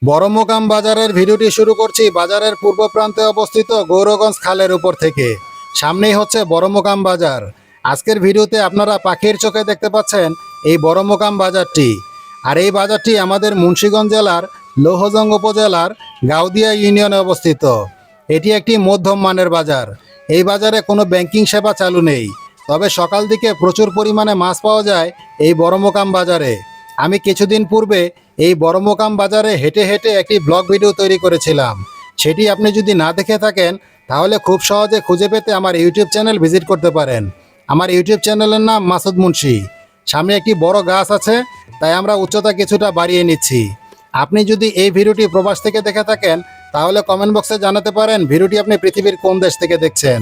বড়মোকাম বাজারের ভিডিওটি শুরু করছি বাজারের পূর্ব প্রান্তে অবস্থিত গৌরগঞ্জ খালের উপর থেকে। সামনেই হচ্ছে বড়মোকাম বাজার। আজকের ভিডিওতে আপনারা পাখির চোখে দেখতে পাচ্ছেন এই বড়মোকাম বাজারটি। আর এই বাজারটি আমাদের মুন্সিগঞ্জ জেলার লৌহজং উপজেলার গাউদিয়া ইউনিয়নে অবস্থিত। এটি একটি মধ্যম মানের বাজার। এই বাজারে কোনো ব্যাংকিং সেবা চালু নেই, তবে সকাল দিকে প্রচুর পরিমাণে মাছ পাওয়া যায় এই বড়মোকাম বাজারে। আমি কিছুদিন পূর্বে এই বড়মোকাম বাজারে হেঁটে হেঁটে একটি ব্লগ ভিডিও তৈরি করেছিলাম। সেটি আপনি যদি না দেখে থাকেন তাহলে খুব সহজে খুঁজে পেতে আমার ইউটিউব চ্যানেল ভিজিট করতে পারেন। আমার ইউটিউব চ্যানেলের নাম মাসুদ মুন্সি। সামনে একটি বড় গাছ আছে, তাই আমরা উচ্চতা কিছুটা বাড়িয়ে নিচ্ছি। আপনি যদি এই ভিডিওটি প্রবাস থেকে দেখে থাকেন তাহলে কমেন্ট বক্সে জানাতে পারেন ভিডিওটি আপনি পৃথিবীর কোন দেশ থেকে দেখছেন।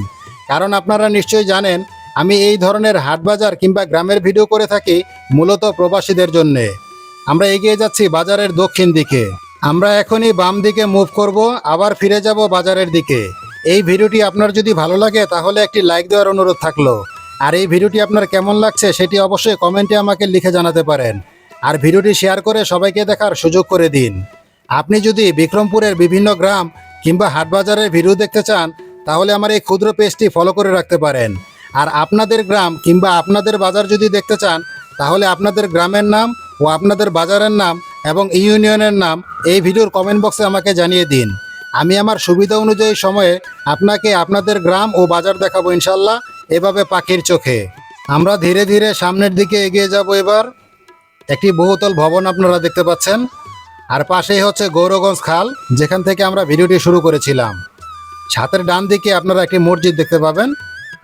কারণ আপনারা নিশ্চয়ই জানেন আমি এই ধরনের হাট বাজার কিংবা গ্রামের ভিডিও করে থাকি মূলত প্রবাসীদের জন্যে। আমরা এগিয়ে যাচ্ছি বাজারের দক্ষিণ দিকে। আমরা এখনই বাম দিকে মুভ করব, আবার ফিরে যাব বাজারের দিকে। এই ভিডিওটি আপনার যদি ভালো লাগে তাহলে একটি লাইক দেওয়ার অনুরোধ থাকলো। আর এই ভিডিওটি আপনার কেমন লাগছে সেটি অবশ্যই কমেন্টে আমাকে লিখে জানাতে পারেন। আর ভিডিওটি শেয়ার করে সবাইকে দেখার সুযোগ করে দিন। আপনি যদি বিক্রমপুরের বিভিন্ন গ্রাম কিংবা হাট বাজারের ভিডিও দেখতে চান তাহলে আমার এই ক্ষুদ্র পেজটি ফলো করে রাখতে পারেন। আর আপনাদের গ্রাম কিংবা আপনাদের বাজার যদি দেখতে চান তাহলে আপনাদের গ্রামের নাম ও আপনাদের বাজারের নাম এবং ইউনিয়নের নাম এই ভিডিওর কমেন্ট বক্সে আমাকে জানিয়ে দিন। আমি আমার সুবিধা অনুযায়ী সময়ে আপনাকে আপনাদের গ্রাম ও বাজার দেখাবো ইনশাল্লাহ, এভাবে পাখির চোখে। আমরা ধীরে ধীরে সামনের দিকে এগিয়ে যাব। এবার একটি বহুতল ভবন আপনারা দেখতে পাচ্ছেন, আর পাশেই হচ্ছে গৌরগঞ্জ খাল, যেখান থেকে আমরা ভিডিওটি শুরু করেছিলাম। হাতের ডান দিকে আপনারা একটি মসজিদ দেখতে পাবেন,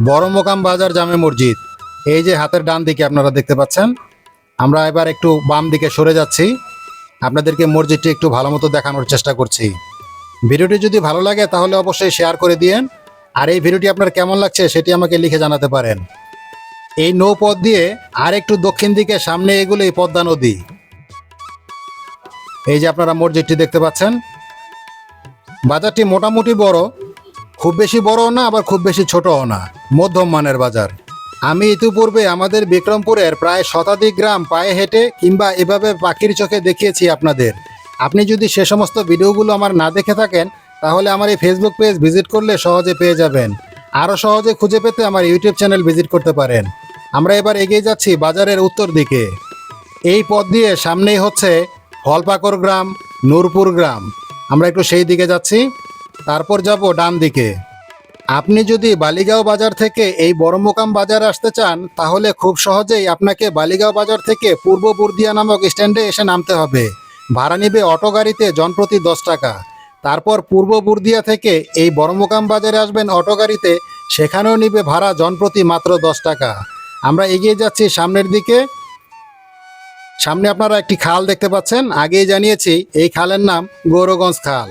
বড়মোকাম বাজার জামে মসজিদ। এই যে হাতের ডান দিকে আপনারা দেখতে পাচ্ছেন। আমরা এবার একটু বাম দিকে সরে যাচ্ছি, আপনাদেরকে মসজিদটি একটু ভালো মতো দেখানোর চেষ্টা করছি। ভিডিওটি যদি ভালো লাগে তাহলে অবশ্যই শেয়ার করে দিয়েন। আর এই ভিডিওটি আপনার কেমন লাগছে সেটি আমাকে লিখে জানাতে পারেন। এই নৌপথ দিয়ে আর একটু দক্ষিণ দিকে সামনে এগুলোই পদ্মা নদী। এই যে আপনারা মসজিদটি দেখতে পাচ্ছেন। বাজারটি মোটামুটি বড়, খুব বেশি বড়ও না আবার খুব বেশি ছোটও না, মধ্যম মানের বাজার। আমি ইতিপূর্বে আমাদের বিক্রমপুরের প্রায় শতাধিক গ্রাম পায়ে হেঁটে কিংবা এভাবে পাখির চোখে দেখিয়েছি আপনাদের। আপনি যদি সে সমস্ত ভিডিওগুলো আমার না দেখে থাকেন তাহলে আমার এই ফেসবুক পেজ ভিজিট করলে সহজে পেয়ে যাবেন। আরও সহজে খুঁজে পেতে আমার ইউটিউব চ্যানেল ভিজিট করতে পারেন। আমরা এবার এগিয়ে যাচ্ছি বাজারের উত্তর দিকে। এই পথ দিয়ে সামনেই হচ্ছে ফলপাকড় গ্রাম, নূরপুর গ্রাম। আমরা একটু সেই দিকে যাচ্ছি, তারপর যাব ডান দিকে। আপনি যদি বালিগাঁও বাজার থেকে এই বড়মোকাম বাজার আসতে চান তাহলে খুব সহজেই আপনাকে বালিগাঁও বাজার থেকে পূর্ব বুর্দিয়া নামক স্ট্যান্ডে এসে নামতে হবে। ভাড়া নেবে অটো গাড়িতে জনপ্রতি 10 টাকা। তারপর পূর্ব বুর্দিয়া থেকে এই বড়মোকাম বাজারে আসবেন অটো গাড়িতে, সেখানেও নিবে ভাড়া জনপ্রতি মাত্র 10 টাকা। আমরা এগিয়ে যাচ্ছি সামনের দিকে। সামনে আপনারা একটি খাল দেখতে পাচ্ছেন, আগেই জানিয়েছি এই খালের নাম গৌরগঞ্জ খাল।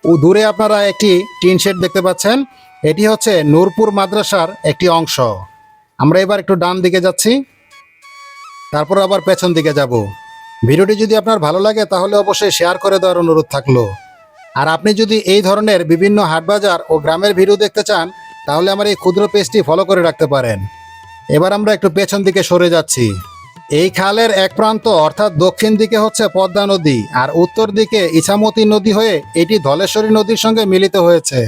ও দূরে আপনারা একটি টিন শেড দেখতে পাচ্ছেন, এটি হচ্ছে নূরপুর মাদ্রাসার একটি অংশ। আমরা এবার একটু ডান দিকে যাচ্ছি, তারপর আবার পেছন দিকে যাব। ভিডিওটি যদি আপনার ভালো লাগে তাহলে অবশ্যই শেয়ার করে দেওয়ার অনুরোধ থাকলো। আর আপনি যদি এই ধরনের বিভিন্ন হাটবাজার ও গ্রামের ভিডিও দেখতে চান তাহলে আমার এই ক্ষুদ্র পেজটি ফলো করে রাখতে পারেন। এবার আমরা একটু পেছন দিকে সরে যাচ্ছি। এই খালের এক প্রান্ত অর্থাৎ দক্ষিণ দিকে হচ্ছে পদ্মা নদী, আর উত্তর দিকে ইছামতি নদী হয়ে এটি ধলেশ্বরী নদীর সঙ্গে মিলিত হয়েছে।